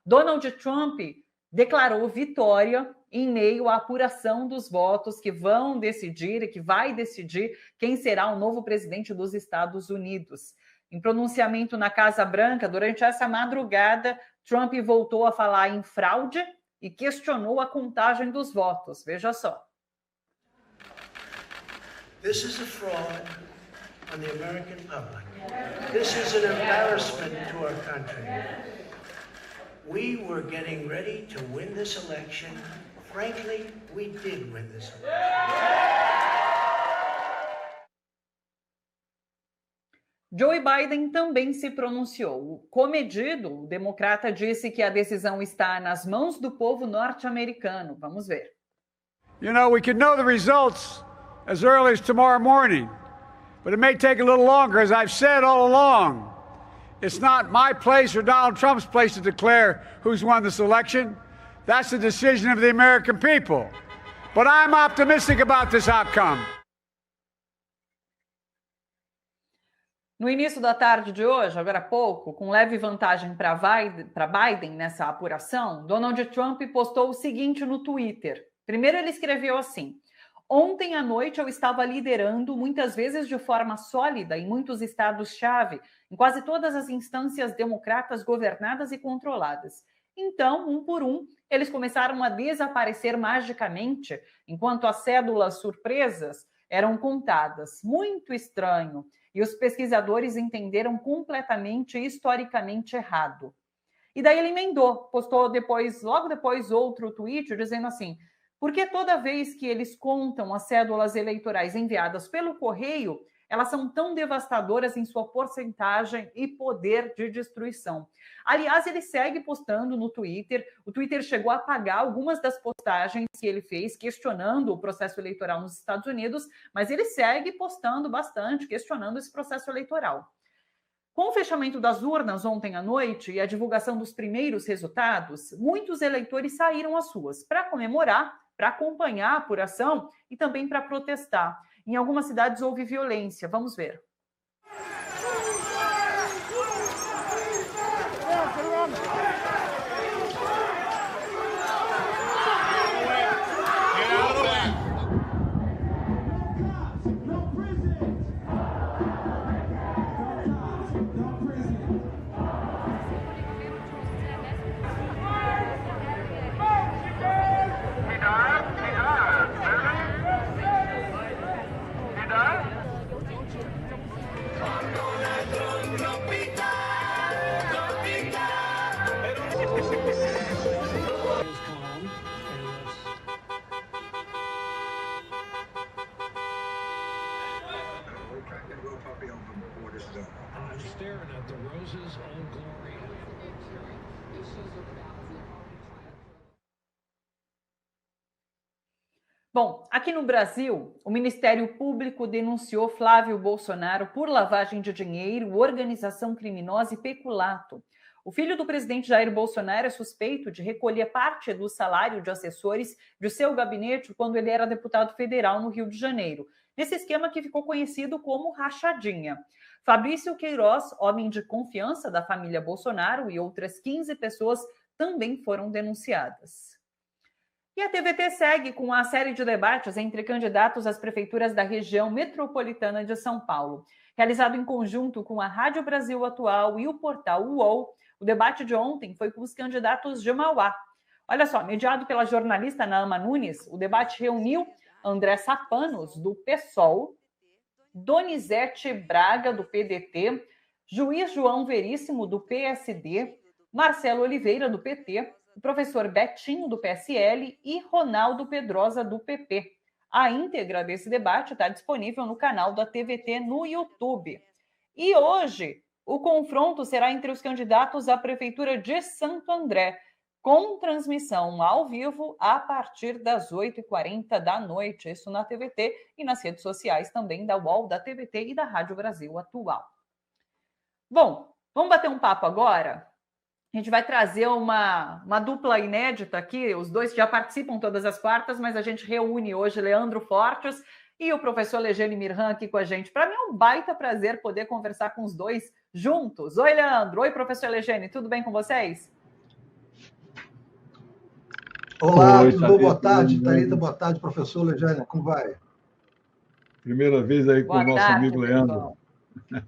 Donald Trump declarou vitória em meio à apuração dos votos que vão decidir e que vai decidir quem será o novo presidente dos Estados Unidos. Em pronunciamento na Casa Branca, durante essa madrugada, Trump voltou a falar em fraude e questionou a contagem dos votos. Veja só. This is a fraud on the American public. This is an embarrassment to our country. We were getting ready to win this election. Frankly, we did win this election. Joe Biden também se pronunciou. Comedido, o democrata disse que a decisão está nas mãos do povo norte-americano. Vamos ver. You know, we could know the results as early as tomorrow morning, but it may take a little longer. As I've said all along, it's not my place or Donald Trump's place to declare who's won this election. That's the decision of the American people. But I'm optimistic about this outcome. No início da tarde de hoje, agora há pouco, com leve vantagem para Biden nessa apuração, Donald Trump postou o seguinte no Twitter. Primeiro ele escreveu assim: ontem à noite eu estava liderando, muitas vezes de forma sólida, em muitos estados-chave, em quase todas as instâncias democratas governadas e controladas. Então, um por um, eles começaram a desaparecer magicamente, enquanto as cédulas surpresas eram contadas. Muito estranho. E os pesquisadores entenderam completamente e historicamente errado. E daí ele emendou, postou logo depois outro tweet dizendo assim: porque toda vez que eles contam as cédulas eleitorais enviadas pelo correio, elas são tão devastadoras em sua porcentagem e poder de destruição. Aliás, ele segue postando no Twitter. O Twitter chegou a apagar algumas das postagens que ele fez questionando o processo eleitoral nos Estados Unidos, mas ele segue postando bastante, questionando esse processo eleitoral. Com o fechamento das urnas ontem à noite e a divulgação dos primeiros resultados, muitos eleitores saíram às ruas para comemorar, para acompanhar a apuração e também para protestar. Em algumas cidades houve violência. Vamos ver. Bom, aqui no Brasil, o Ministério Público denunciou Flávio Bolsonaro por lavagem de dinheiro, organização criminosa e peculato. O filho do presidente Jair Bolsonaro é suspeito de recolher parte do salário de assessores de seu gabinete quando ele era deputado federal no Rio de Janeiro, nesse esquema que ficou conhecido como rachadinha. Fabrício Queiroz, homem de confiança da família Bolsonaro, e outras 15 pessoas também foram denunciadas. E a TVT segue com a série de debates entre candidatos às prefeituras da região metropolitana de São Paulo. Realizado em conjunto com a Rádio Brasil Atual e o portal UOL, o debate de ontem foi com os candidatos de Mauá. Olha só, mediado pela jornalista Naama Nunes, o debate reuniu André Sapanos, do PSOL, Donizete Braga, do PDT, Juiz João Veríssimo, do PSD, Marcelo Oliveira, do PT, o professor Betinho, do PSL, e Ronaldo Pedrosa, do PP. A íntegra desse debate está disponível no canal da TVT no YouTube. E hoje, o confronto será entre os candidatos à Prefeitura de Santo André, com transmissão ao vivo a partir das 8h40 da noite, isso na TVT e nas redes sociais também da UOL, da TVT e da Rádio Brasil Atual. Bom, vamos bater um papo agora? A gente vai trazer uma dupla inédita aqui, os dois já participam todas as quartas, mas a gente reúne hoje Leandro Fortes e o professor Legene Mirhan aqui com a gente. Para mim é um baita prazer poder conversar com os dois juntos. Oi, Leandro. Oi, professor Legene. Tudo bem com vocês? Olá, Oi, tudo bom? Boa Thalita, tarde, Thalita. Boa tarde, professor Lejane. Como vai? primeira vez aí com o Boa nosso tarde, amigo Leandro. pessoal.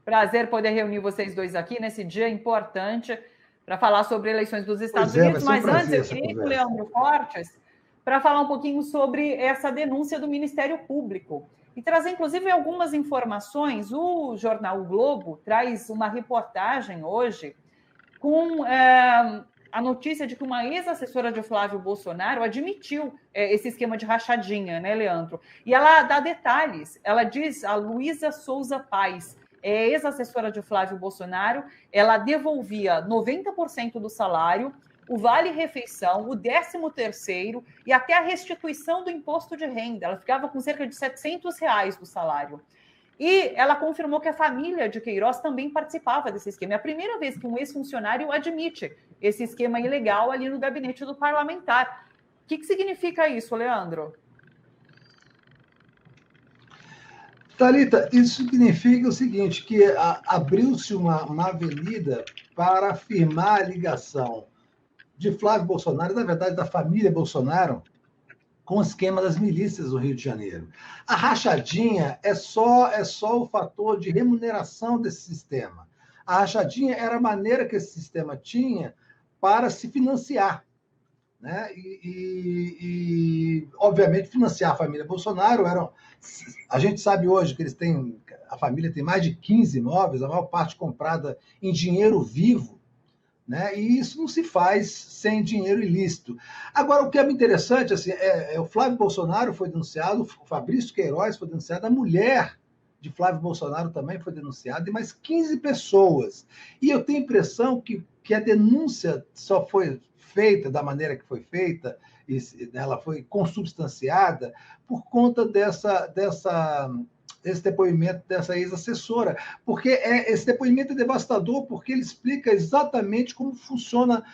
Prazer poder reunir vocês dois aqui nesse dia importante para falar sobre eleições dos Estados Unidos. Vai ser um Mas antes, prazer eu essa queria ir com o conversa. Leandro Fortes para falar um pouquinho sobre essa denúncia do Ministério Público e trazer, inclusive, algumas informações. O jornal O Globo traz uma reportagem hoje com a notícia de que uma ex-assessora de Flávio Bolsonaro admitiu esse esquema de rachadinha, né, Leandro? E ela dá detalhes. Ela diz, a Luísa Souza Paes, ex-assessora de Flávio Bolsonaro, ela devolvia 90% do salário, o vale-refeição, o 13º e até a restituição do imposto de renda. Ela ficava com cerca de R$700 do salário. E ela confirmou que a família de Queiroz também participava desse esquema. É a primeira vez que um ex-funcionário admite esse esquema ilegal ali no gabinete do parlamentar. O que significa isso, Leandro? Thalita, isso significa o seguinte, que abriu-se uma avenida para afirmar a ligação de Flávio Bolsonaro, na verdade, da família Bolsonaro, com o esquema das milícias do Rio de Janeiro. A rachadinha é só o fator de remuneração desse sistema. A rachadinha era a maneira que esse sistema tinha para se financiar, né? Obviamente, financiar a família Bolsonaro. A gente sabe hoje que a família tem mais de 15 imóveis, a maior parte comprada em dinheiro vivo, né? E isso não se faz sem dinheiro ilícito. Agora, o que é interessante, assim, o Flávio Bolsonaro foi denunciado, o Fabrício Queiroz foi denunciado, a mulher de Flávio Bolsonaro também foi denunciada, e mais 15 pessoas. E eu tenho a impressão que a denúncia só foi feita da maneira que foi feita, ela foi consubstanciada por conta esse depoimento dessa ex-assessora, porque esse depoimento é devastador, porque ele explica exatamente como funciona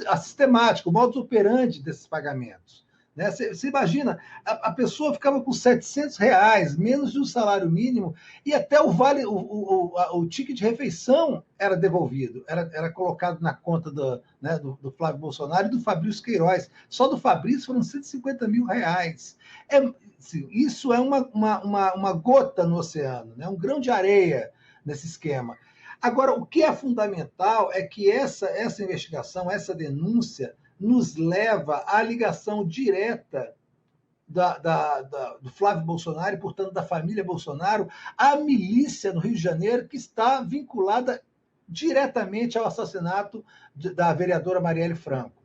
a sistemática, o modus operandi desses pagamentos. Né? Você imagina, a pessoa ficava com R$700, menos de um salário mínimo, e até o ticket de refeição era devolvido, era colocado na conta do Flávio Bolsonaro e do Fabrício Queiroz. Só do Fabrício foram R$150 mil. Isso é uma gota no oceano, né? Um grão de areia nesse esquema. Agora, o que é fundamental é que essa investigação, essa denúncia, nos leva à ligação direta do Flávio Bolsonaro e, portanto, da família Bolsonaro à milícia no Rio de Janeiro, que está vinculada diretamente ao assassinato da vereadora Marielle Franco.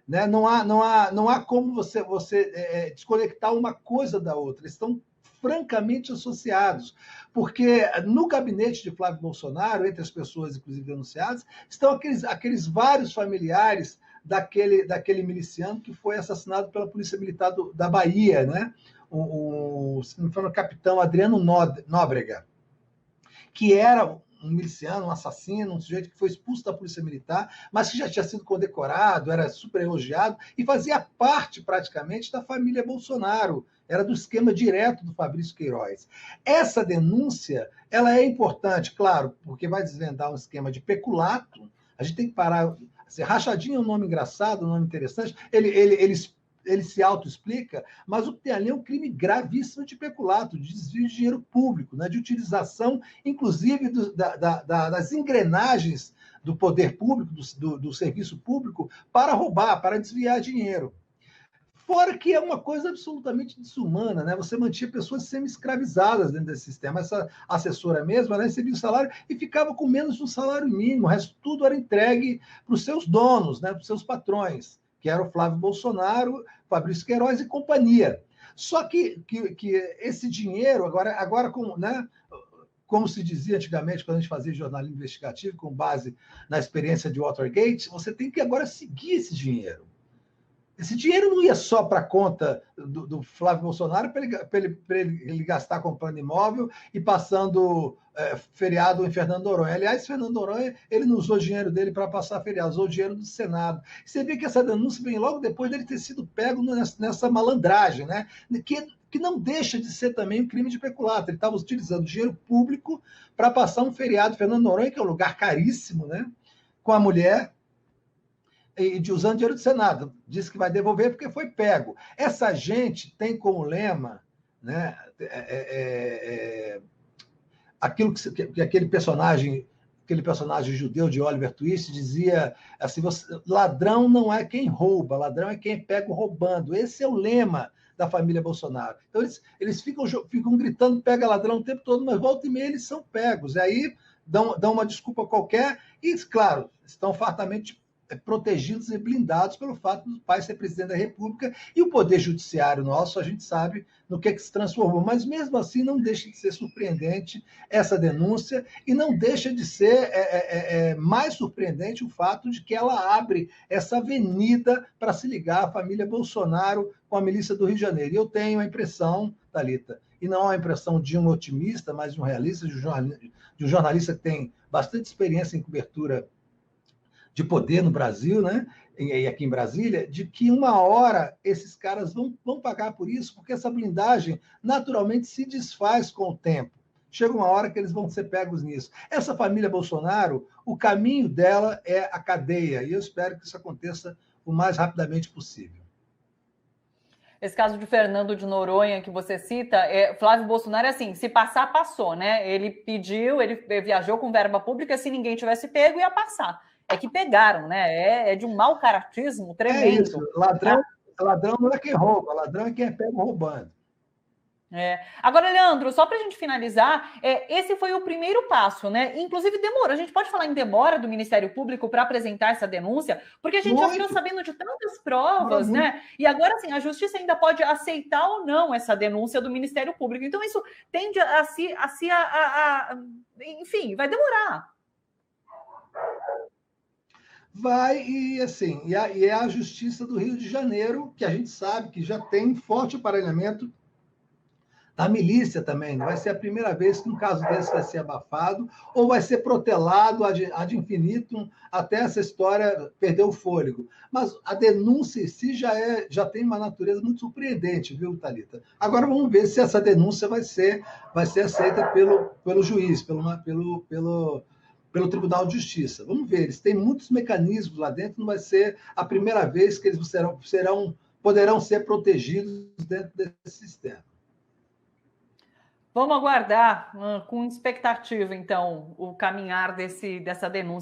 Né? Não há como você desconectar uma coisa da outra. Eles estão francamente associados, porque no gabinete de Flávio Bolsonaro, entre as pessoas, inclusive denunciadas, estão aqueles vários familiares daquele miliciano que foi assassinado pela Polícia Militar da Bahia, né? Se não me engano, o capitão Adriano Nóbrega, que era um miliciano, um assassino, um sujeito que foi expulso da Polícia Militar, mas que já tinha sido condecorado, era super elogiado e fazia parte, praticamente, da família Bolsonaro. Era do esquema direto do Fabrício Queiroz. Essa denúncia, ela é importante, claro, porque vai desvendar um esquema de peculato. A gente tem que parar. Assim, rachadinha é um nome engraçado, um nome interessante. Ele se autoexplica, mas o que tem ali é um crime gravíssimo de peculato, de desvio de dinheiro público, né, de utilização, inclusive, das engrenagens do poder público, do serviço público, para roubar, para desviar dinheiro. Fora que é uma coisa absolutamente desumana, né? Você mantinha pessoas semi-escravizadas dentro desse sistema. Essa assessora mesmo, ela recebia o salário e ficava com menos de um salário mínimo. O resto tudo era entregue para os seus donos, né? Para os seus patrões, que era o Flávio Bolsonaro, Fabrício Queiroz e companhia. Só que esse dinheiro, agora como se dizia antigamente, quando a gente fazia jornalismo investigativo, com base na experiência de Watergate, você tem que agora seguir esse dinheiro. Esse dinheiro não ia só para a conta do Flávio Bolsonaro para ele gastar comprando imóvel e passando feriado em Fernando Noronha. Aliás, Fernando Noronha, ele não usou dinheiro dele para passar feriado, usou o dinheiro do Senado. Você vê que essa denúncia vem logo depois dele ter sido pego nessa malandragem, né? Que não deixa de ser também um crime de peculato. Ele estava utilizando dinheiro público para passar um feriado em Fernando Noronha, que é um lugar caríssimo, né? Com a mulher. de usando dinheiro do Senado. Disse que vai devolver porque foi pego. Essa gente tem como lema, né, aquilo que aquele personagem judeu de Oliver Twist dizia assim: ladrão não é quem rouba, ladrão é quem pega roubando. Esse é o lema da família Bolsonaro. Então, eles ficam gritando, pega ladrão o tempo todo, mas volta e meia eles são pegos. E aí dão uma desculpa qualquer e, claro, estão fartamente protegidos e blindados pelo fato do pai ser presidente da República, e o poder judiciário nosso, a gente sabe no que se transformou. Mas, mesmo assim, não deixa de ser surpreendente essa denúncia, e não deixa de ser mais surpreendente o fato de que ela abre essa avenida para se ligar à família Bolsonaro com a milícia do Rio de Janeiro. E eu tenho a impressão, Thalita, e não a impressão de um otimista, mas de um realista, de um jornalista que tem bastante experiência em cobertura de poder no Brasil, né? E aqui em Brasília, de que uma hora esses caras vão pagar por isso, porque essa blindagem naturalmente se desfaz com o tempo. Chega uma hora que eles vão ser pegos nisso. Essa família Bolsonaro, o caminho dela é a cadeia, e eu espero que isso aconteça o mais rapidamente possível. Esse caso de Fernando de Noronha que você cita, Flávio Bolsonaro é assim, se passar, passou, né? Ele pediu, ele viajou com verba pública, se ninguém tivesse pego, ia passar. É que pegaram, né? É de um mau caratismo tremendo. É isso. Ladrão não é quem rouba, ladrão é quem é pego roubando. Agora, Leandro, só para a gente finalizar, esse foi o primeiro passo, né? Inclusive, demora. A gente pode falar em demora do Ministério Público para apresentar essa denúncia, porque a gente já ficou sabendo de tantas provas, né? E agora, assim, a Justiça ainda pode aceitar ou não essa denúncia do Ministério Público. Então, isso tende enfim, vai demorar. Vai, e assim, e é a Justiça do Rio de Janeiro, que a gente sabe que já tem forte aparelhamento da milícia também. Não vai ser a primeira vez que um caso desse vai ser abafado, ou vai ser protelado ad infinitum até essa história perder o fôlego. Mas a denúncia em si já tem uma natureza muito surpreendente, viu, Thalita? Agora vamos ver se essa denúncia vai ser aceita pelo juiz, pelo Tribunal de Justiça. Vamos ver, eles têm muitos mecanismos lá dentro, não vai ser a primeira vez que eles poderão ser protegidos dentro desse sistema. Vamos aguardar com expectativa, então, o caminhar dessa denúncia.